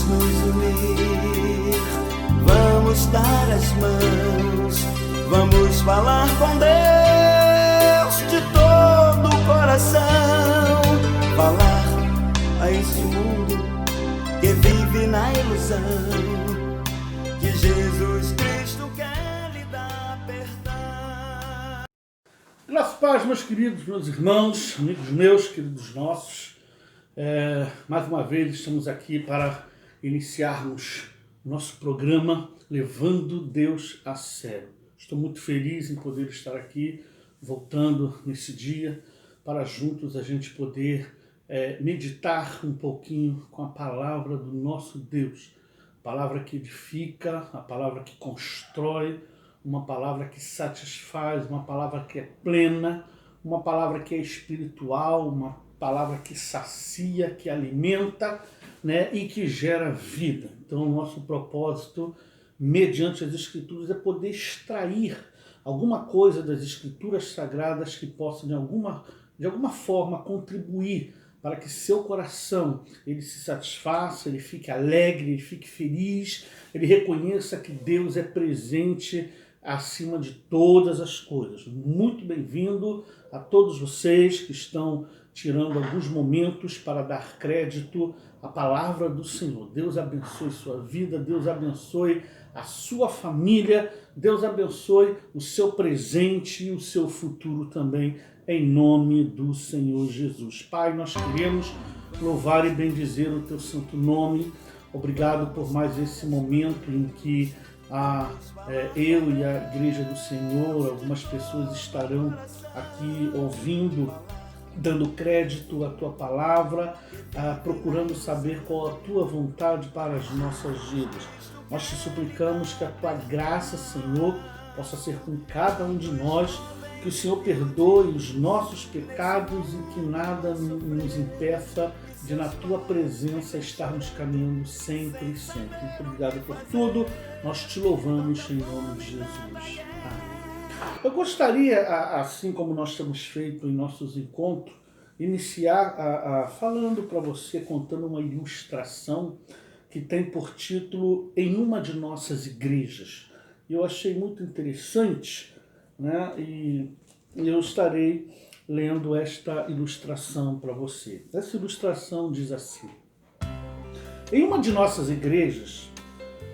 nos unir, vamos dar as mãos, vamos falar com Deus de todo o coração, falar a esse mundo que vive na ilusão, que Jesus Cristo quer lhe dar perdão. Graças a Deus, meus queridos, meus irmãos, amigos meus, queridos nossos, mais uma vez estamos aqui para iniciarmos nosso programa Levando Deus a Sério. Estou muito feliz em poder estar aqui, voltando nesse dia, para juntos a gente poder meditar um pouquinho com a palavra do nosso Deus. A palavra que edifica, a palavra que constrói, uma palavra que satisfaz, uma palavra que é plena, uma palavra que é espiritual, uma palavra que sacia, que alimenta, né, e que gera vida. Então o nosso propósito, mediante as Escrituras, é poder extrair alguma coisa das Escrituras Sagradas que possa de alguma forma contribuir para que seu coração ele se satisfaça, ele fique alegre, ele fique feliz, ele reconheça que Deus é presente acima de todas as coisas. Muito bem-vindo a todos vocês que estão tirando alguns momentos para dar crédito à palavra do Senhor. Deus abençoe sua vida, Deus abençoe a sua família, Deus abençoe o seu presente e o seu futuro também, em nome do Senhor Jesus. Pai, nós queremos louvar e bendizer o teu santo nome. Obrigado por mais esse momento em que eu e a Igreja do Senhor, algumas pessoas estarão aqui ouvindo, dando crédito à tua palavra, procurando saber qual a tua vontade para as nossas vidas. Nós te suplicamos que a tua graça, Senhor, possa ser com cada um de nós, que o Senhor perdoe os nossos pecados e que nada nos impeça de, na tua presença, estarmos caminhando sempre e sempre. Muito obrigado por tudo, nós te louvamos em nome de Jesus. Amém. Eu gostaria, assim como nós temos feito em nossos encontros, iniciar falando para você, contando uma ilustração que tem por título Em uma de nossas igrejas. Eu achei muito interessante, né? E eu estarei lendo esta ilustração para você. Essa ilustração diz assim: em uma de nossas igrejas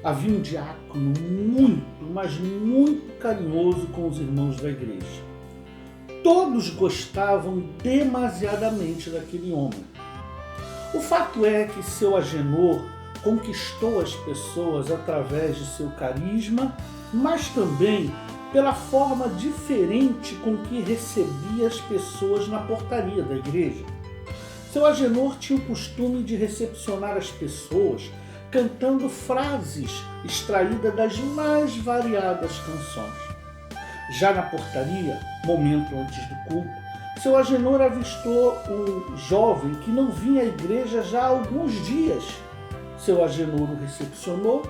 havia um diácono muito, mas muito carinhoso com os irmãos da igreja. Todos gostavam demasiadamente daquele homem. O fato é que seu Agenor conquistou as pessoas através de seu carisma, mas também pela forma diferente com que recebia as pessoas na portaria da igreja. Seu Agenor tinha o costume de recepcionar as pessoas cantando frases extraídas das mais variadas canções. Já na portaria, momento antes do culto, seu Agenor avistou um jovem que não vinha à igreja já há alguns dias. Seu Agenor o recepcionou,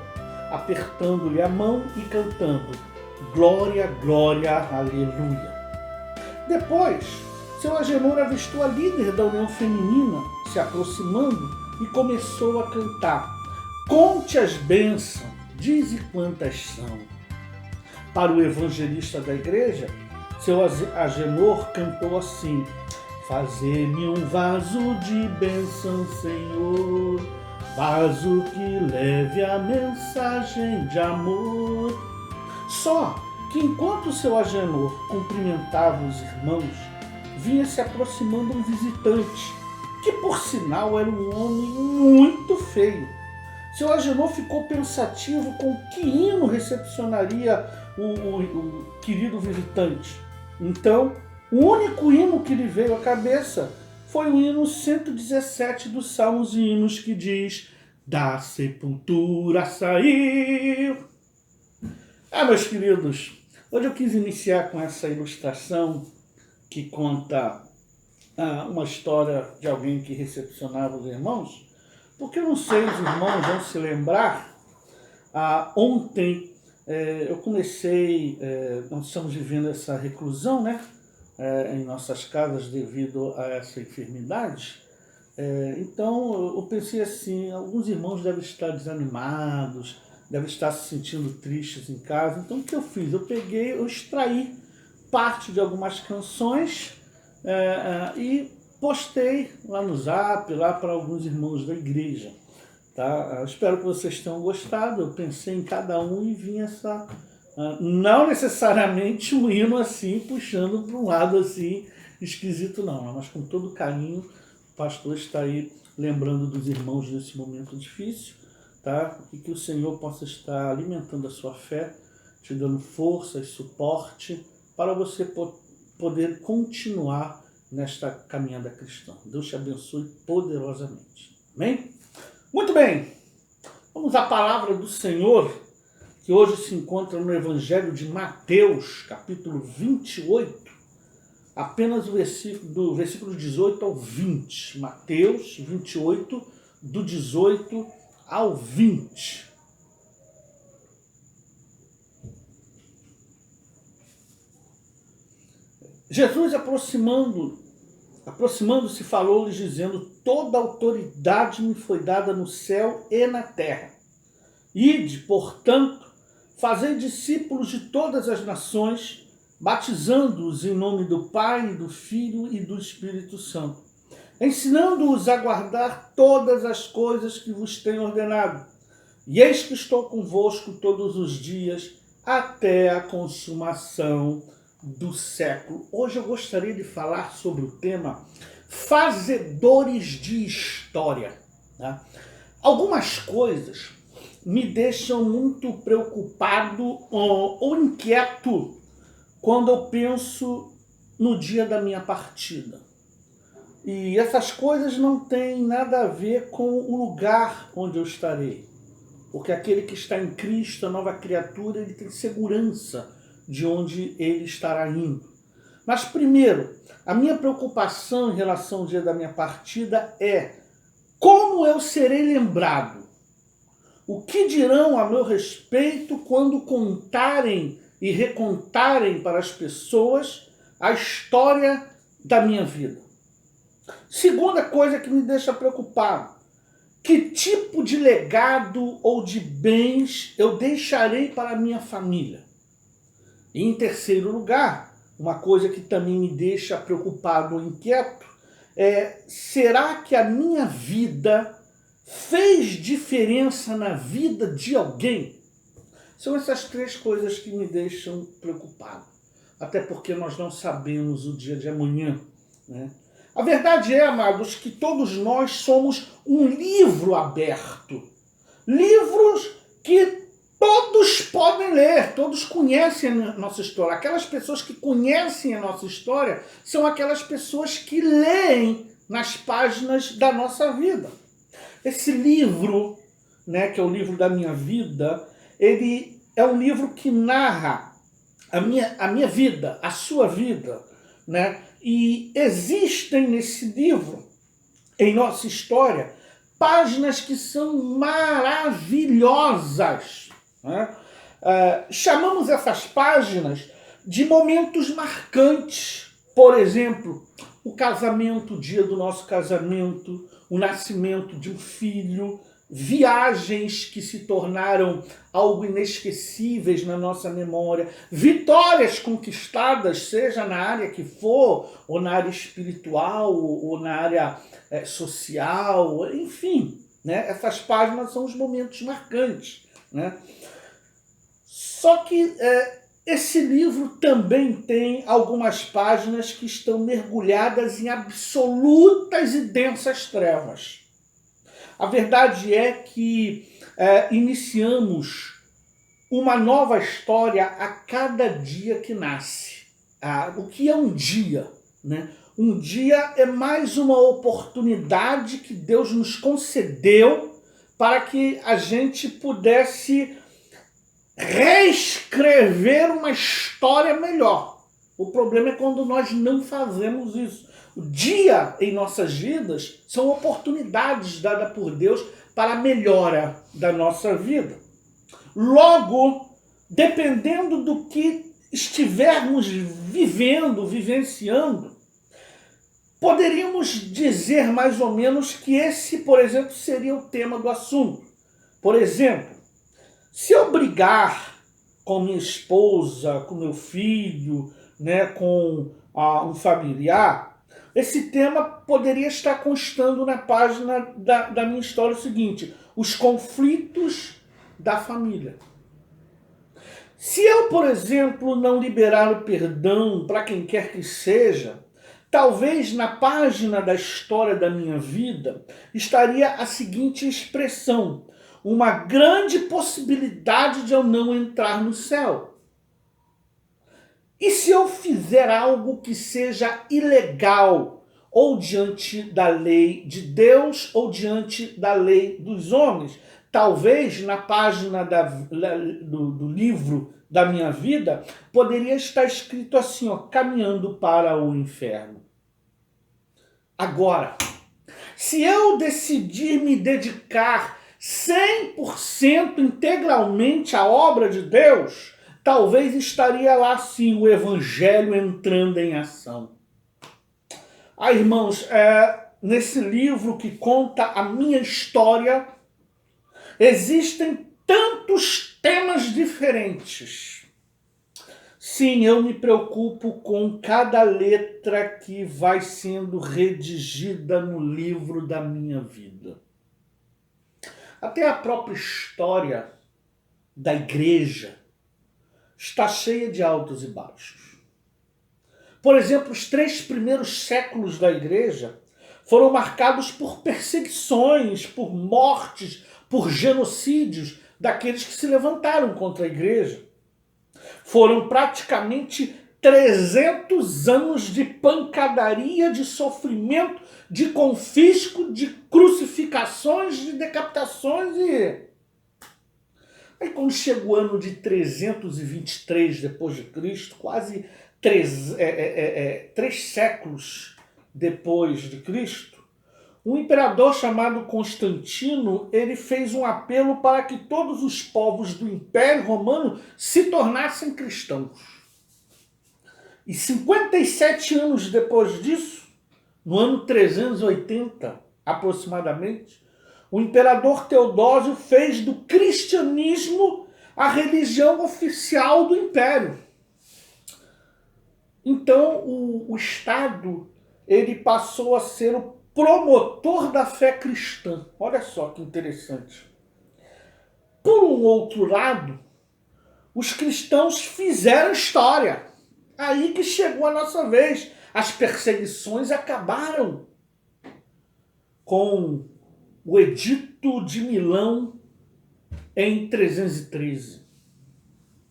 apertando-lhe a mão e cantando Glória, glória, aleluia. Depois, seu Agenor avistou a líder da união feminina se aproximando e começou a cantar Conte as bênçãos, dize quantas são. Para o evangelista da igreja, seu Agenor cantou assim: Fazer-me um vaso de bênção, Senhor, vaso que leve a mensagem de amor. Só que enquanto seu Agenor cumprimentava os irmãos, vinha se aproximando um visitante, que por sinal era um homem muito feio. Seu Agenor ficou pensativo com que hino recepcionaria o querido visitante. Então, o único hino que lhe veio à cabeça foi o hino 117 dos Salmos e Hinos, que diz: Da sepultura saiu. Meus queridos, hoje eu quis iniciar com essa ilustração que conta uma história de alguém que recepcionava os irmãos, porque eu não sei, os irmãos vão se lembrar, ontem eu comecei, nós estamos vivendo essa reclusão, né, em nossas casas devido a essa enfermidade, Então eu pensei assim, alguns irmãos devem estar desanimados, devem estar se sentindo tristes em casa. Então o que eu fiz? Eu extraí parte de algumas canções e postei lá no Zap, lá para alguns irmãos da igreja. Tá? Eu espero que vocês tenham gostado. Eu pensei em cada um e vim não necessariamente um hino assim, puxando para um lado assim, esquisito não, mas com todo carinho, o pastor está aí lembrando dos irmãos nesse momento difícil, tá? E que o Senhor possa estar alimentando a sua fé, te dando força e suporte para você poder continuar nesta caminhada cristã. Deus te abençoe poderosamente. Amém? Muito bem, vamos à palavra do Senhor, que hoje se encontra no Evangelho de Mateus, capítulo 28, apenas do versículo 18 ao 20. Mateus 28, do 18 ao 20. Jesus, aproximando-se, falou-lhes, dizendo: toda autoridade me foi dada no céu e na terra. Ide, portanto, fazei discípulos de todas as nações, batizando-os em nome do Pai, do Filho e do Espírito Santo, ensinando-os a guardar todas as coisas que vos tenho ordenado. E eis que estou convosco todos os dias, até a consumação do século. Hoje eu gostaria de falar sobre o tema fazedores de história. Tá? Algumas coisas me deixam muito preocupado ou inquieto quando eu penso no dia da minha partida. E essas coisas não têm nada a ver com o lugar onde eu estarei. Porque aquele que está em Cristo, a nova criatura, ele tem segurança de onde ele estará indo. Mas primeiro, a minha preocupação em relação ao dia da minha partida é como eu serei lembrado. O que dirão a meu respeito quando contarem e recontarem para as pessoas a história da minha vida? Segunda coisa que me deixa preocupado: que tipo de legado ou de bens eu deixarei para a minha família? E em terceiro lugar, uma coisa que também me deixa preocupado ou inquieto será que a minha vida fez diferença na vida de alguém? São essas três coisas que me deixam preocupado. Até porque nós não sabemos o dia de amanhã, né? A verdade é, amados, que todos nós somos um livro aberto. Livros que todos podem ler, todos conhecem a nossa história. Aquelas pessoas que conhecem a nossa história são aquelas pessoas que leem nas páginas da nossa vida. Esse livro, né, que é o livro da minha vida, ele é um livro que narra a minha vida, a sua vida, né? E existem nesse livro, em nossa história, páginas que são maravilhosas, né? Chamamos essas páginas de momentos marcantes. Por exemplo, o casamento, o dia do nosso casamento, o nascimento de um filho, viagens que se tornaram algo inesquecíveis na nossa memória, vitórias conquistadas, seja na área que for, ou na área espiritual, ou na área social, enfim, né? Essas páginas são os momentos marcantes, né? Só que esse livro também tem algumas páginas que estão mergulhadas em absolutas e densas trevas. A verdade é que iniciamos uma nova história a cada dia que nasce. O que é um dia, né? Um dia é mais uma oportunidade que Deus nos concedeu para que a gente pudesse reescrever uma história melhor. O problema é quando nós não fazemos isso. O dia em nossas vidas são oportunidades dadas por Deus para a melhora da nossa vida. Logo, dependendo do que estivermos vivenciando, Poderíamos dizer mais ou menos que esse, por exemplo, seria o tema do assunto. Por exemplo, se eu brigar com minha esposa, com meu filho, né, com um familiar, esse tema poderia estar constando na página da minha história o seguinte: os conflitos da família. Se eu, por exemplo, não liberar o perdão para quem quer que seja, talvez na página da história da minha vida estaria a seguinte expressão: uma grande possibilidade de eu não entrar no céu. E se eu fizer algo que seja ilegal, ou diante da lei de Deus, ou diante da lei dos homens? Talvez na página do livro da minha vida poderia estar escrito assim, ó, caminhando para o inferno. Agora, se eu decidir me dedicar 100% integralmente à obra de Deus, talvez estaria lá sim o evangelho entrando em ação. Irmãos, nesse livro que conta a minha história, existem tantos temas diferentes. Sim, eu me preocupo com cada letra que vai sendo redigida no livro da minha vida. Até a própria história da igreja está cheia de altos e baixos. Por exemplo, os 3 primeiros séculos da igreja foram marcados por perseguições, por mortes, por genocídios daqueles que se levantaram contra a igreja. Foram praticamente 300 anos de pancadaria, de sofrimento, de confisco, de crucificações, de decapitações e... Aí quando chega o ano de 323 depois de Cristo, quase 3 séculos depois de Cristo, um imperador chamado Constantino, ele fez um apelo para que todos os povos do Império Romano se tornassem cristãos. E 57 anos depois disso, no ano 380 aproximadamente, o imperador Teodósio fez do cristianismo a religião oficial do império. Então o Estado ele passou a ser o promotor da fé cristã. Olha só que interessante. Por um outro lado, os cristãos fizeram história. Aí que chegou a nossa vez. As perseguições acabaram com o Edito de Milão em 313.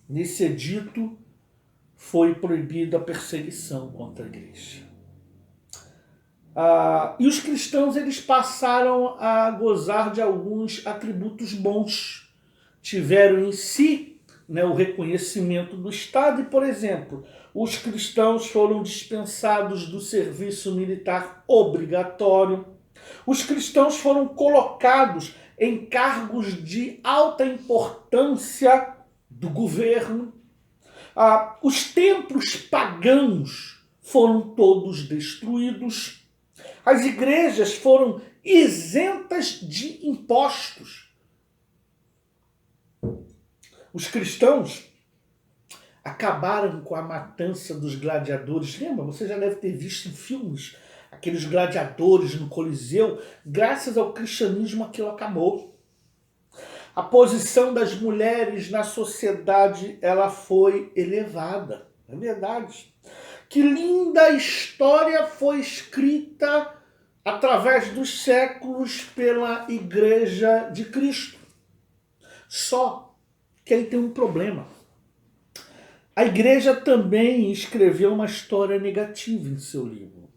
Nesse edito foi proibida a perseguição contra a igreja. E os cristãos eles passaram a gozar de alguns atributos bons. Tiveram em si, né, o reconhecimento do Estado e, por exemplo, os cristãos foram dispensados do serviço militar obrigatório. Os cristãos foram colocados em cargos de alta importância do governo. Os templos pagãos foram todos destruídos. As igrejas foram isentas de impostos. Os cristãos acabaram com a matança dos gladiadores. Lembra? Você já deve ter visto em filmes aqueles gladiadores no Coliseu. Graças ao cristianismo aquilo acabou. A posição das mulheres na sociedade ela foi elevada. É verdade. Que linda história foi escrita através dos séculos pela Igreja de Cristo. Só que aí tem um problema. A igreja também escreveu uma história negativa em seu livro.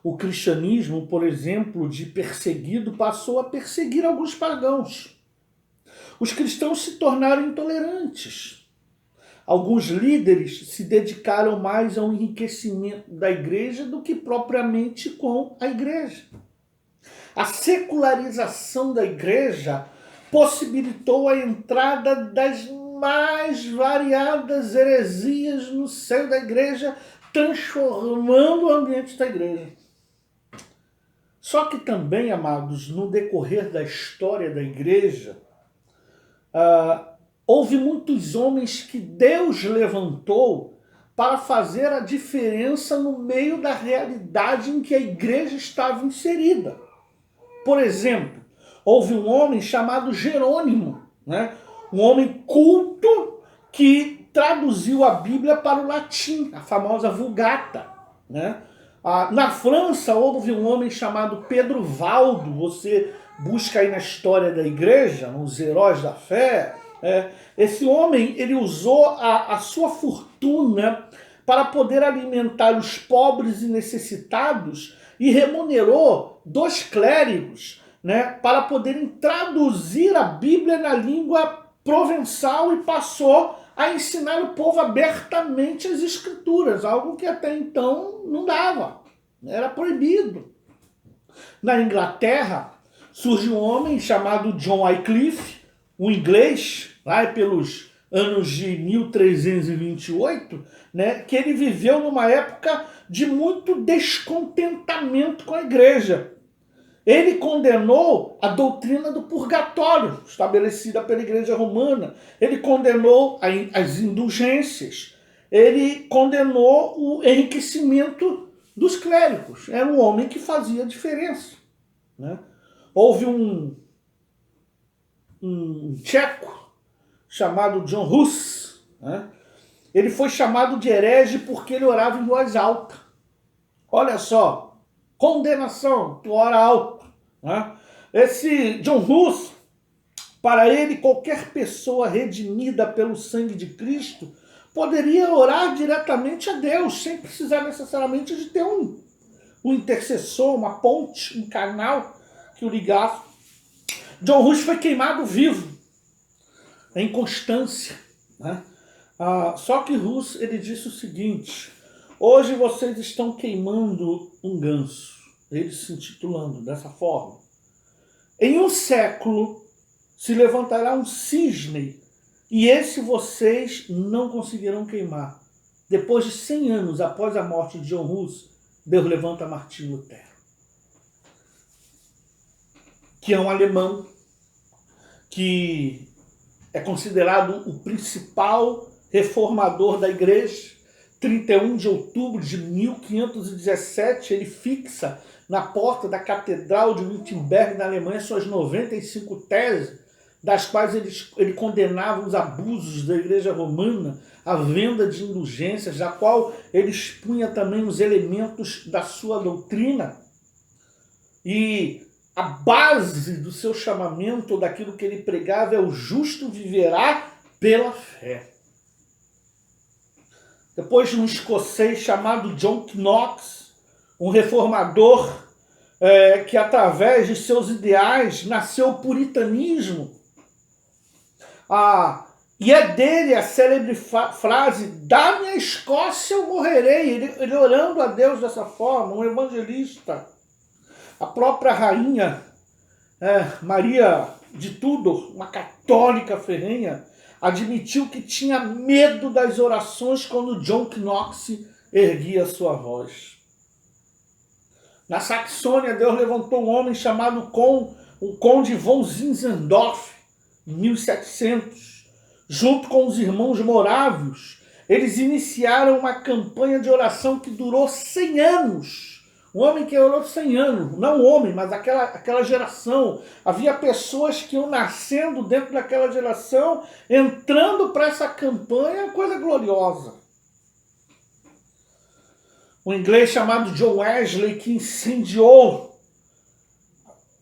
O cristianismo, por exemplo, de perseguido, passou a perseguir alguns pagãos. Os cristãos se tornaram intolerantes. Alguns líderes se dedicaram mais ao enriquecimento da igreja do que propriamente com a igreja. A secularização da igreja possibilitou a entrada das mais variadas heresias no seio da igreja, transformando o ambiente da igreja. Só que também, amados, no decorrer da história da igreja, houve muitos homens que Deus levantou para fazer a diferença no meio da realidade em que a igreja estava inserida. Por exemplo, houve um homem chamado Jerônimo, né? Um homem culto que traduziu a Bíblia para o latim, a famosa Vulgata, né? Na França houve um homem chamado Pedro Valdo, você busca aí na história da igreja, nos heróis da fé. Esse homem, ele usou a sua fortuna para poder alimentar os pobres e necessitados e remunerou 2 clérigos, né, para poderem traduzir a Bíblia na língua provençal e passou a ensinar o povo abertamente as escrituras, algo que até então não dava, era proibido. Na Inglaterra surge um homem chamado John Wycliffe, um inglês, lá pelos anos de 1328, né, que ele viveu numa época de muito descontentamento com a igreja. Ele condenou a doutrina do purgatório, estabelecida pela Igreja Romana. Ele condenou as indulgências. Ele condenou o enriquecimento dos clérigos. Era um homem que fazia diferença, né? Houve um tcheco chamado John Hus, né? Ele foi chamado de herege porque ele orava em voz alta. Olha só, condenação, tu ora alto, né? Esse John Hus, para ele, qualquer pessoa redimida pelo sangue de Cristo poderia orar diretamente a Deus, sem precisar necessariamente de ter um intercessor, uma ponte, um canal que o ligasse. John Hus foi queimado vivo, em Constância, né? Só que Hus, ele disse o seguinte: hoje vocês estão queimando um ganso, ele se intitulando dessa forma. Em um século se levantará um cisne e esse vocês não conseguirão queimar. Depois de 100 anos após a morte de John Hus, Deus levanta Martinho Lutero, que é um alemão que é considerado o principal reformador da igreja. 31 de outubro de 1517, ele fixa na porta da Catedral de Wittenberg, na Alemanha, suas 95 teses, das quais ele condenava os abusos da Igreja Romana, a venda de indulgências, da qual ele expunha também os elementos da sua doutrina. E a base do seu chamamento, daquilo que ele pregava, é: o justo viverá pela fé. Depois, um escocês chamado John Knox, um reformador que, através de seus ideais, nasceu o puritanismo. E é dele a célebre frase: da minha Escócia eu morrerei. Ele orando a Deus dessa forma, um evangelista. A própria rainha Maria de Tudor, uma católica ferrenha, admitiu que tinha medo das orações quando John Knox erguia sua voz. Na Saxônia, Deus levantou um homem chamado o Conde von Zinzendorf, em 1700. Junto com os irmãos morávios, eles iniciaram uma campanha de oração que durou 100 anos. Um homem que orou 100 anos, não o homem, mas aquela geração. Havia pessoas que iam nascendo dentro daquela geração, entrando para essa campanha, coisa gloriosa. Um inglês chamado John Wesley, que incendiou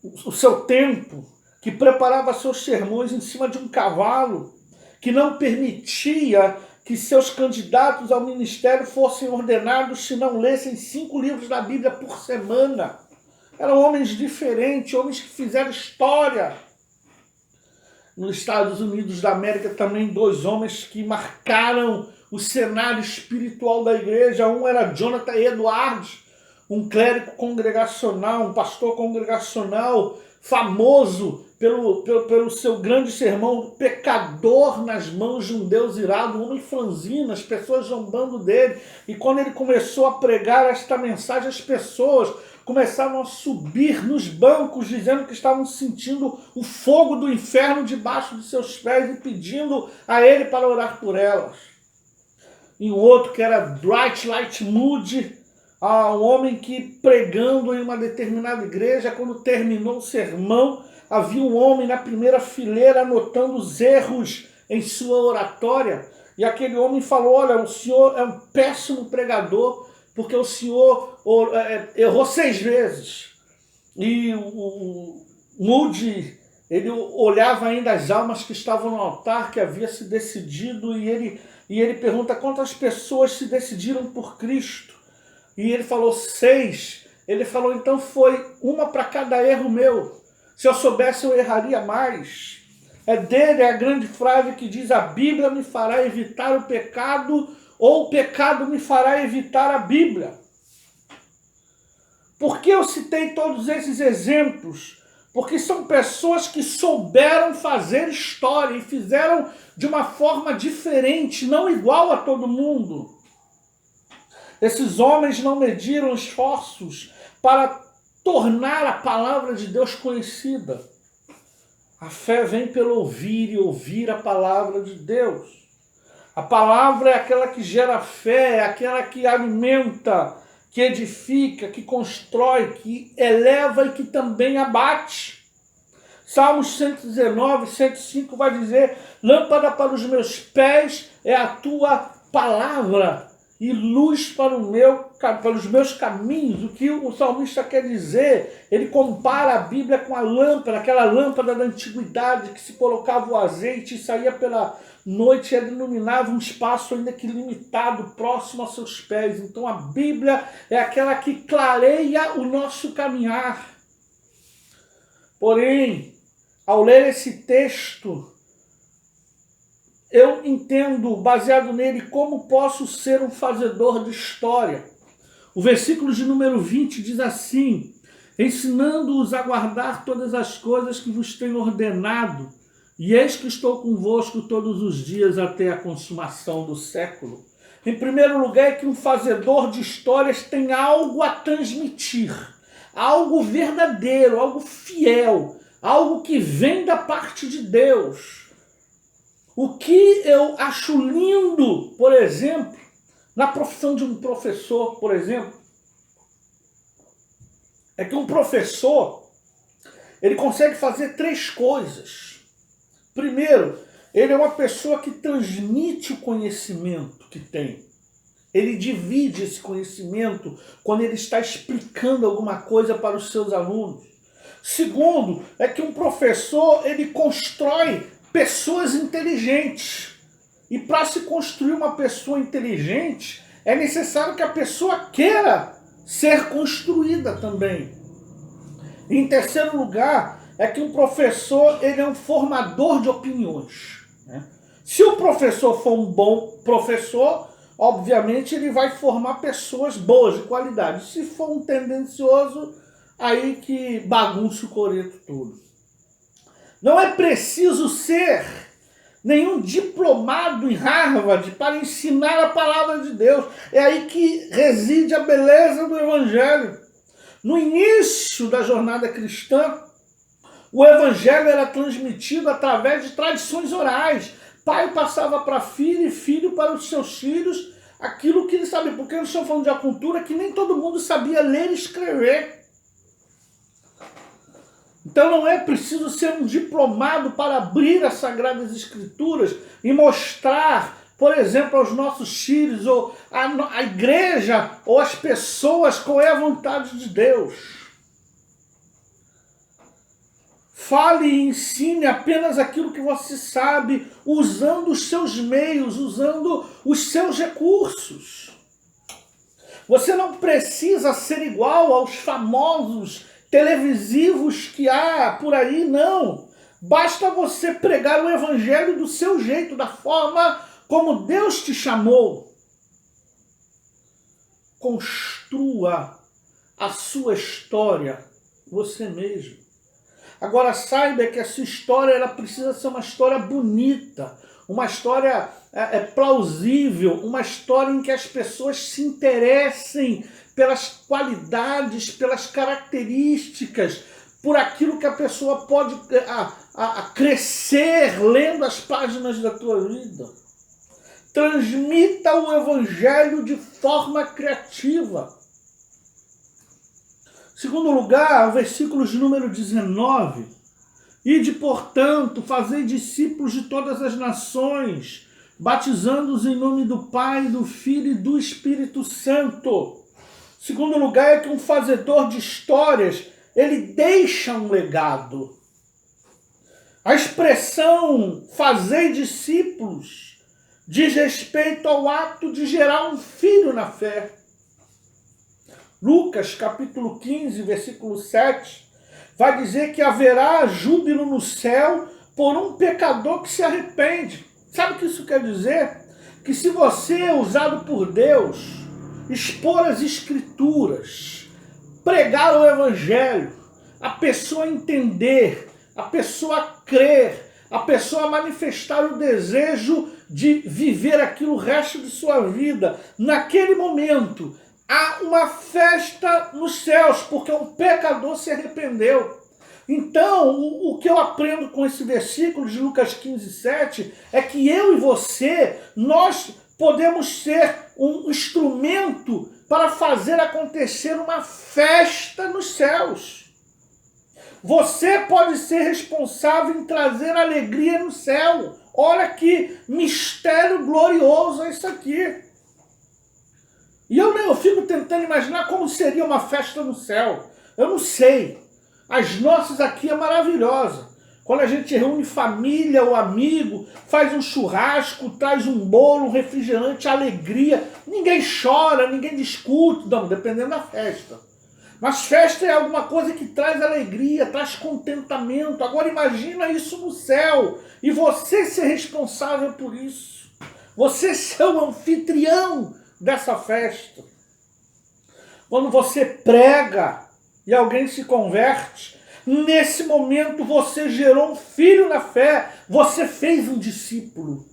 o seu templo, que preparava seus sermões em cima de um cavalo, que não permitia que seus candidatos ao ministério fossem ordenados se não lessem 5 livros da Bíblia por semana. Eram homens diferentes, homens que fizeram história. Nos Estados Unidos da América também 2 homens que marcaram o cenário espiritual da igreja. Um era Jonathan Edwards, um clérigo congregacional, um pastor congregacional famoso pelo seu grande sermão, pecador nas mãos de um Deus irado, um homem franzino, as pessoas zombando dele. E quando ele começou a pregar esta mensagem, as pessoas começaram a subir nos bancos, dizendo que estavam sentindo o fogo do inferno debaixo de seus pés e pedindo a ele para orar por elas. E um outro que era Dwight Moody, um homem que pregando em uma determinada igreja, quando terminou o sermão, havia um homem na primeira fileira anotando os erros em sua oratória. E aquele homem falou: olha, o senhor é um péssimo pregador, porque o senhor errou 6 vezes. E o Moody, ele olhava ainda as almas que estavam no altar, que havia se decidido, e ele pergunta: quantas pessoas se decidiram por Cristo? E ele falou 6. Ele falou: então foi uma para cada erro meu. Se eu soubesse, eu erraria mais. É dele a grande frase que diz: a Bíblia me fará evitar o pecado, ou o pecado me fará evitar a Bíblia. Por que eu citei todos esses exemplos? Porque são pessoas que souberam fazer história e fizeram de uma forma diferente, não igual a todo mundo. Esses homens não mediram esforços para tornar a palavra de Deus conhecida. A fé vem pelo ouvir e ouvir a palavra de Deus. A palavra é aquela que gera fé, é aquela que alimenta, que edifica, que constrói, que eleva e que também abate. Salmos 119, 105 vai dizer: lâmpada para os meus pés é a tua palavra e luz para os meus caminhos. O que o salmista quer dizer? Ele compara a Bíblia com a lâmpada, aquela lâmpada da antiguidade que se colocava o azeite e saía pela noite e iluminava um espaço ainda que limitado, próximo aos seus pés. Então a Bíblia é aquela que clareia o nosso caminhar. Porém, ao ler esse texto, eu entendo, baseado nele, como posso ser um fazedor de história. O versículo de número 20 diz assim: ensinando-os a guardar todas as coisas que vos tenho ordenado, e eis que estou convosco todos os dias até a consumação do século. Em primeiro lugar, é que um fazedor de histórias tem algo a transmitir, algo verdadeiro, algo fiel, algo que vem da parte de Deus. O que eu acho lindo, por exemplo, na profissão de um professor, por exemplo, é que um professor, ele consegue fazer 3 coisas. Primeiro, ele é uma pessoa que transmite o conhecimento que tem. Ele divide esse conhecimento quando ele está explicando alguma coisa para os seus alunos. Segundo, é que um professor, ele constrói pessoas inteligentes. E para se construir uma pessoa inteligente, é necessário que a pessoa queira ser construída também. E em terceiro lugar, é que um professor, ele é um formador de opiniões, né? Se o professor for um bom professor, obviamente ele vai formar pessoas boas, de qualidade. Se for um tendencioso, aí que bagunça o coreto todo. Não é preciso ser nenhum diplomado em Harvard para ensinar a palavra de Deus. É aí que reside a beleza do Evangelho. No início da jornada cristã, o Evangelho era transmitido através de tradições orais. Pai passava para filho e filho para os seus filhos aquilo que ele sabia. Porque nós estamos falando de uma cultura que nem todo mundo sabia ler e escrever. Então não é preciso ser um diplomado para abrir as Sagradas Escrituras e mostrar, por exemplo, aos nossos filhos, ou a igreja, ou as pessoas, qual é a vontade de Deus. Fale e ensine apenas aquilo que você sabe, usando os seus meios, usando os seus recursos. Você não precisa ser igual aos famosos televisivos que há por aí, não. Basta você pregar o Evangelho do seu jeito, da forma como Deus te chamou. Construa a sua história você mesmo. Agora saiba que essa história ela precisa ser uma história bonita, uma história plausível, uma história em que as pessoas se interessem pelas qualidades, pelas características, por aquilo que a pessoa pode crescer lendo as páginas da tua vida. Transmita o evangelho de forma criativa. Segundo lugar, o versículo de número 19. Ide, portanto, fazei discípulos de todas as nações, batizando-os em nome do Pai, do Filho e do Espírito Santo. Segundo lugar, é que um fazedor de histórias, ele deixa um legado. A expressão fazei discípulos diz respeito ao ato de gerar um filho na fé. Lucas, capítulo 15, versículo 7, vai dizer que haverá júbilo no céu por um pecador que se arrepende. Sabe o que isso quer dizer? Que se você é usado por Deus, expor as escrituras, pregar o evangelho, a pessoa entender, a pessoa crer, a pessoa manifestar o desejo de viver aquilo o resto de sua vida, naquele momento, há uma festa nos céus, porque um pecador se arrependeu. Então, o que eu aprendo com esse versículo de Lucas 15, 7, é que eu e você, nós podemos ser um instrumento para fazer acontecer uma festa nos céus. Você pode ser responsável em trazer alegria no céu. Olha que mistério glorioso é isso aqui. E eu fico tentando imaginar como seria uma festa no céu. Eu não sei. As nossas aqui é maravilhosa. Quando a gente reúne família ou amigo, faz um churrasco, traz um bolo, um refrigerante, alegria. Ninguém chora, ninguém discute, não, dependendo da festa. Mas festa é alguma coisa que traz alegria, traz contentamento. Agora imagina isso no céu. E você ser responsável por isso. Você ser o anfitrião dessa festa. Quando você prega e alguém se converte, nesse momento você gerou um filho na fé, você fez um discípulo.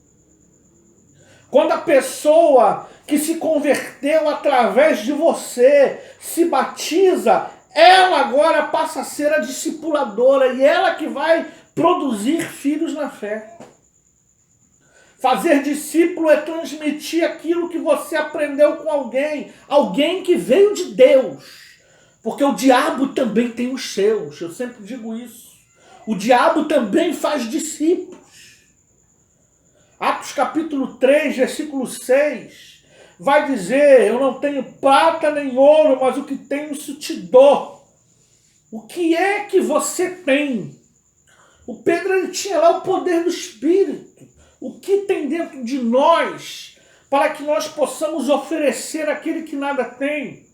Quando a pessoa que se converteu através de você se batiza, ela agora passa a ser a discipuladora e ela que vai produzir filhos na fé. Fazer discípulo é transmitir aquilo que você aprendeu com alguém que veio de Deus. Porque o diabo também tem os seus, eu sempre digo isso. O diabo também faz discípulos. Atos capítulo 3, versículo 6, vai dizer, eu não tenho prata nem ouro, mas o que tenho isso te dou. O que é que você tem? O Pedro ele tinha lá o poder do Espírito. O que tem dentro de nós para que nós possamos oferecer aquele que nada tem?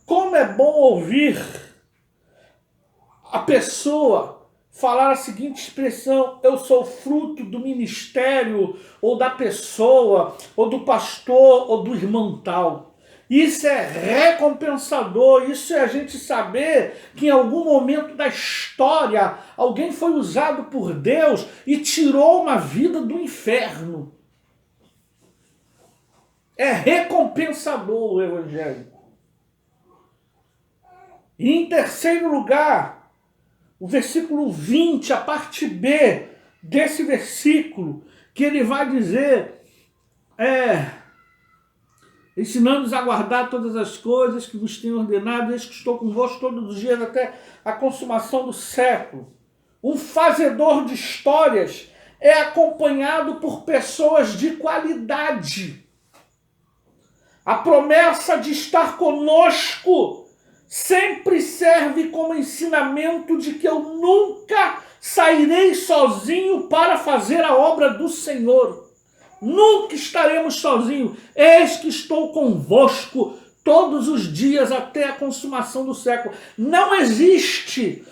Como é bom ouvir a pessoa falar a seguinte expressão: eu sou fruto do ministério, ou da pessoa, ou do pastor, ou do irmão tal. Isso é recompensador, isso é a gente saber que em algum momento da história alguém foi usado por Deus e tirou uma vida do inferno. É recompensador o evangelho. E em terceiro lugar, o versículo 20, a parte B desse versículo, que ele vai dizer, ensinando-os a guardar todas as coisas que vos tenho ordenado, eis que estou convosco todos os dias até a consumação do século. Um fazedor de histórias é acompanhado por pessoas de qualidade. A promessa de estar conosco sempre serve como ensinamento de que eu nunca sairei sozinho para fazer a obra do Senhor. Nunca estaremos sozinhos. Eis que estou convosco todos os dias até a consumação do século. Não existe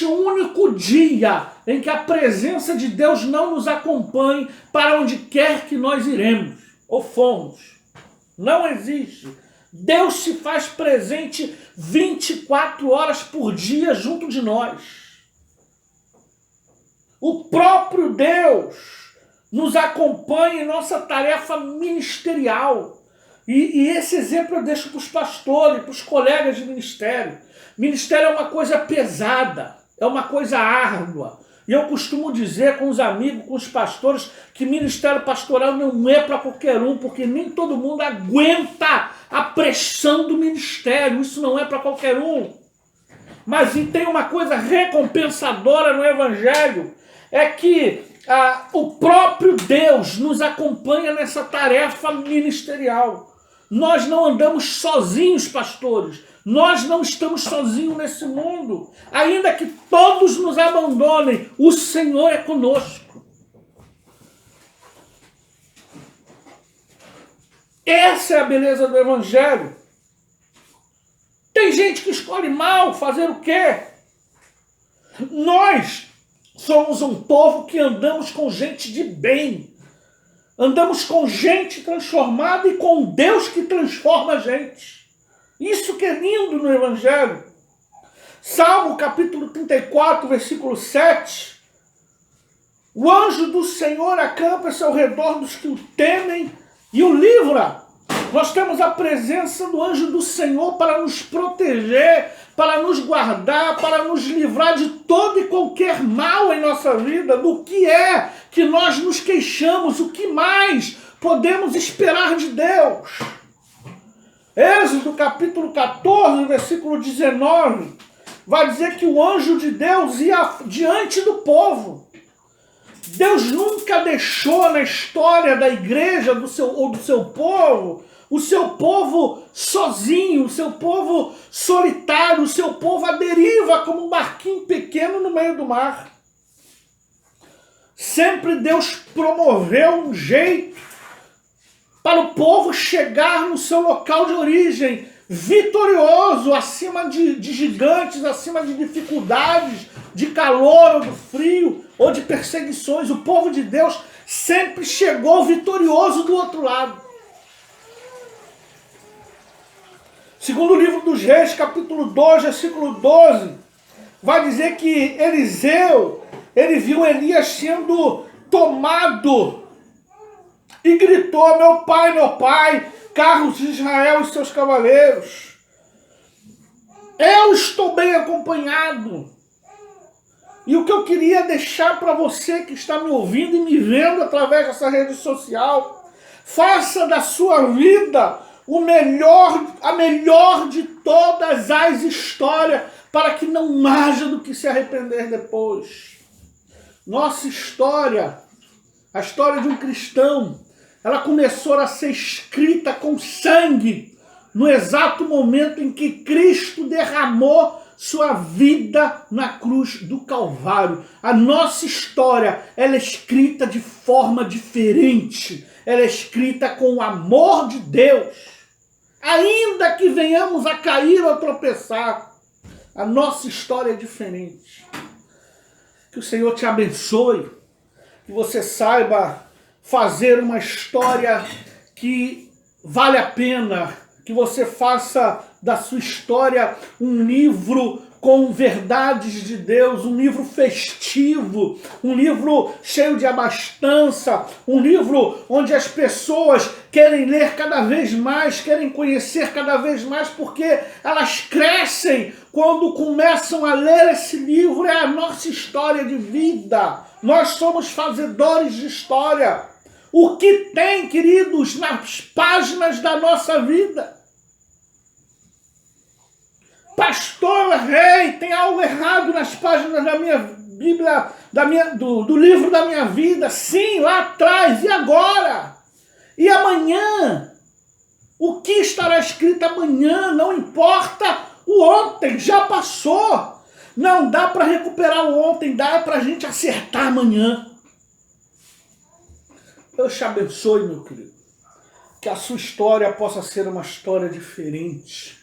um único dia em que a presença de Deus não nos acompanhe para onde quer que nós iremos ou fomos. Não existe. Deus se faz presente 24 horas por dia junto de nós. O próprio Deus nos acompanha em nossa tarefa ministerial. E esse exemplo eu deixo para os pastores, para os colegas de ministério. Ministério é uma coisa pesada, é uma coisa árdua. E eu costumo dizer com os amigos, com os pastores, que ministério pastoral não é para qualquer um, porque nem todo mundo aguenta a pressão do ministério. Isso não é para qualquer um. Mas tem uma coisa recompensadora no Evangelho, é que o próprio Deus nos acompanha nessa tarefa ministerial. Nós não andamos sozinhos, pastores. Nós não estamos sozinhos nesse mundo. Ainda que todos nos abandonem, o Senhor é conosco. Essa é a beleza do Evangelho. Tem gente que escolhe mal, fazer o quê? Nós somos um povo que andamos com gente de bem. Andamos com gente transformada e com Deus que transforma a gente. Isso que é lindo no Evangelho. Salmo capítulo 34, versículo 7. O anjo do Senhor acampa-se ao redor dos que o temem e o livra. Nós temos a presença do anjo do Senhor para nos proteger, para nos guardar, para nos livrar de todo e qualquer mal em nossa vida. Do que é que nós nos queixamos? O que mais podemos esperar de Deus? Êxodo capítulo 14, versículo 19, vai dizer que o anjo de Deus ia diante do povo. Deus nunca deixou na história da igreja do seu povo, o seu povo sozinho, o seu povo solitário, o seu povo à deriva como um barquinho pequeno no meio do mar. Sempre Deus promoveu um jeito para o povo chegar no seu local de origem, vitorioso, acima de gigantes, acima de dificuldades, de calor ou do frio, ou de perseguições. O povo de Deus sempre chegou vitorioso do outro lado. Segundo o livro dos Reis, capítulo 2, versículo 12, vai dizer que Eliseu, ele viu Elias sendo tomado e gritou: meu pai, carros de Israel e seus cavaleiros. Eu estou bem acompanhado. E o que eu queria deixar para você que está me ouvindo e me vendo através dessa rede social, faça da sua vida a melhor de todas as histórias, para que não haja do que se arrepender depois. Nossa história, a história de um cristão, ela começou a ser escrita com sangue no exato momento em que Cristo derramou sua vida na cruz do Calvário. A nossa história, ela é escrita de forma diferente. Ela é escrita com o amor de Deus. Ainda que venhamos a cair ou a tropeçar, a nossa história é diferente. Que o Senhor te abençoe, que você saiba fazer uma história que vale a pena, que você faça da sua história um livro com verdades de Deus, um livro festivo, um livro cheio de abastança, um livro onde as pessoas querem ler cada vez mais, querem conhecer cada vez mais, porque elas crescem quando começam a ler esse livro. É a nossa história de vida. Nós somos fazedores de história. O que tem, queridos, nas páginas da nossa vida? Pastor Rei, tem algo errado nas páginas da minha Bíblia, do livro da minha vida? Sim, lá atrás. E agora? E amanhã? O que estará escrito amanhã? Não importa o ontem, já passou. Não dá para recuperar o ontem, dá para a gente acertar amanhã. Deus te abençoe, meu querido. Que a sua história possa ser uma história diferente.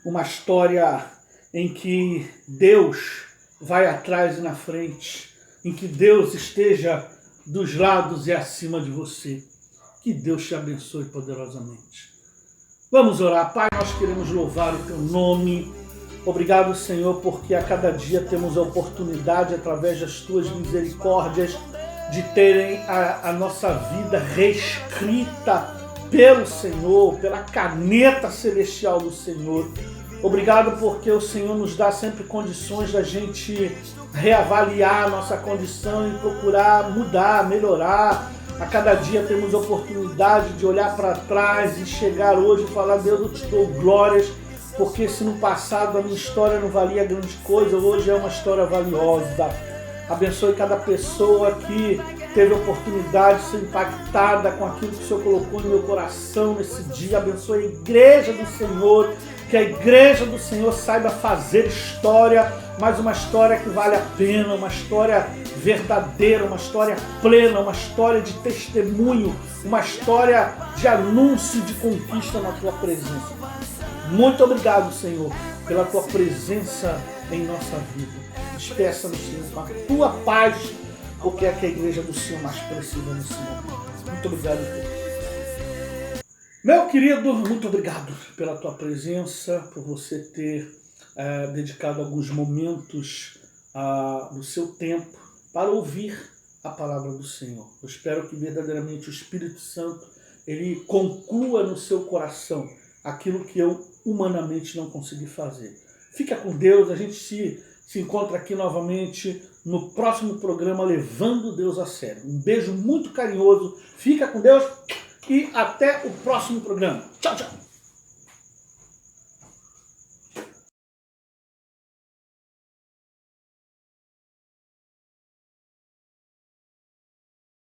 Uma história em que Deus vai atrás e na frente. Em que Deus esteja dos lados e acima de você. Que Deus te abençoe poderosamente. Vamos orar. Pai, nós queremos louvar o Teu nome. Obrigado, Senhor, porque a cada dia temos a oportunidade, através das Tuas misericórdias, de terem a nossa vida reescrita pelo Senhor, pela caneta celestial do Senhor. Obrigado porque o Senhor nos dá sempre condições da gente reavaliar a nossa condição e procurar mudar, melhorar. A cada dia temos a oportunidade de olhar para trás e chegar hoje e falar: Deus, eu te dou glórias, porque se no passado a minha história não valia grande coisa, hoje é uma história valiosa. Abençoe cada pessoa que teve a oportunidade de ser impactada com aquilo que o Senhor colocou no meu coração nesse dia. Abençoe a igreja do Senhor, que a igreja do Senhor saiba fazer história, mas uma história que vale a pena, uma história verdadeira, uma história plena, uma história de testemunho, uma história de anúncio de conquista na Tua presença. Muito obrigado, Senhor, pela Tua presença em nossa vida. Despeça-nos, Senhor, com a Tua paz, porque é que a igreja do Senhor mais precisa nesse momento. Muito obrigado, Deus. Meu querido, muito obrigado pela Tua presença, por você ter dedicado alguns momentos do seu tempo para ouvir a palavra do Senhor. Eu espero que verdadeiramente o Espírito Santo ele conclua no seu coração aquilo que eu humanamente não consegui fazer. Fica com Deus, a gente se encontra aqui novamente no próximo programa Levando Deus a Sério. Um beijo muito carinhoso, fica com Deus e até o próximo programa. Tchau, tchau!